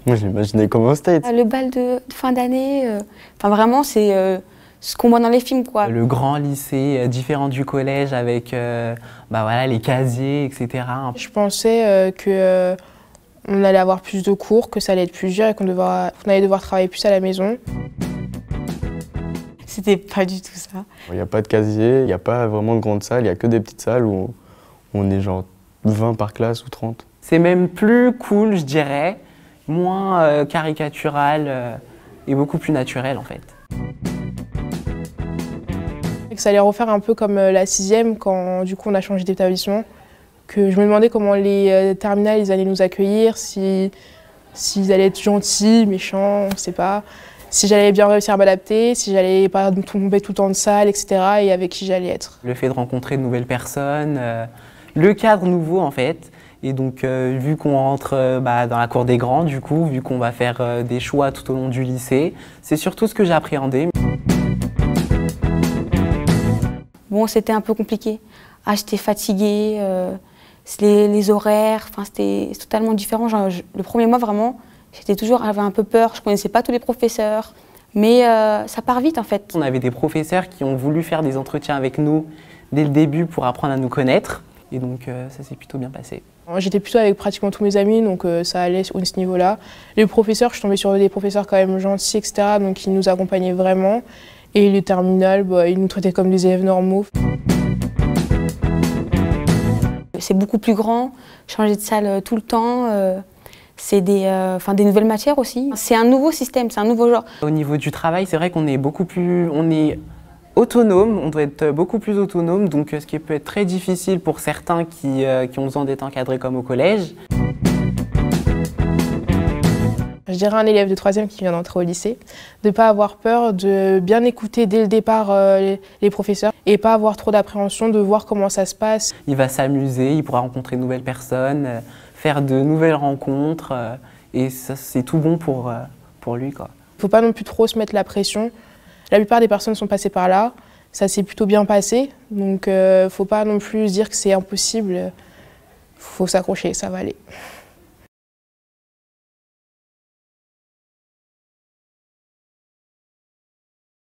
Moi j'imaginais comme au States. Le bal de fin d'année, enfin vraiment c'est ce qu'on voit dans les films quoi. Le grand lycée différent du collège avec bah voilà, les casiers, etc. Je pensais qu'on allait avoir plus de cours, que ça allait être plus dur et qu'on allait devoir travailler plus à la maison. C'était pas du tout ça. Il n'y a pas de casier, il n'y a pas vraiment de grande salle, il n'y a que des petites salles où on est genre 20 par classe ou 30. C'est même plus cool, je dirais, moins caricatural et beaucoup plus naturel en fait. Et que ça allait refaire un peu comme la 6e quand du coup on a changé d'établissement. Que je me demandais comment les terminales ils allaient nous accueillir, s'ils allaient être gentils, méchants, on ne sait pas. Si j'allais bien réussir à m'adapter, si j'allais pas tomber tout le temps de salle, etc. et avec qui j'allais être. Le fait de rencontrer de nouvelles personnes, le cadre nouveau en fait. Et donc vu qu'on rentre dans la cour des grands, du coup, vu qu'on va faire des choix tout au long du lycée, c'est surtout ce que j'ai appréhendé. Bon, c'était un peu compliqué. Ah, j'étais fatiguée, les horaires, enfin, c'était totalement différent. Genre, le premier mois, vraiment, j'avais un peu peur, je ne connaissais pas tous les professeurs, mais ça part vite en fait. On avait des professeurs qui ont voulu faire des entretiens avec nous dès le début pour apprendre à nous connaître, et donc ça s'est plutôt bien passé. J'étais plutôt avec pratiquement tous mes amis, donc ça allait à ce niveau-là. Les professeurs, je suis tombée sur des professeurs quand même gentils, etc., donc ils nous accompagnaient vraiment. Et les terminales, ils nous traitaient comme des élèves normaux. C'est beaucoup plus grand, changer de salle tout le temps. C'est des nouvelles matières aussi. C'est un nouveau système, c'est un nouveau genre. Au niveau du travail, c'est vrai qu'on est autonome, on doit être beaucoup plus autonome, donc ce qui peut être très difficile pour certains qui ont besoin d'être encadrés comme au collège. Je dirais à un élève de 3e qui vient d'entrer au lycée, de ne pas avoir peur, de bien écouter dès le départ les professeurs et pas avoir trop d'appréhension, de voir comment ça se passe. Il va s'amuser, il pourra rencontrer de nouvelles personnes, faire de nouvelles rencontres et ça c'est tout bon pour lui, quoi. Il ne faut pas non plus trop se mettre la pression. La plupart des personnes sont passées par là, ça s'est plutôt bien passé, donc il ne faut pas non plus se dire que c'est impossible. Il faut s'accrocher, ça va aller.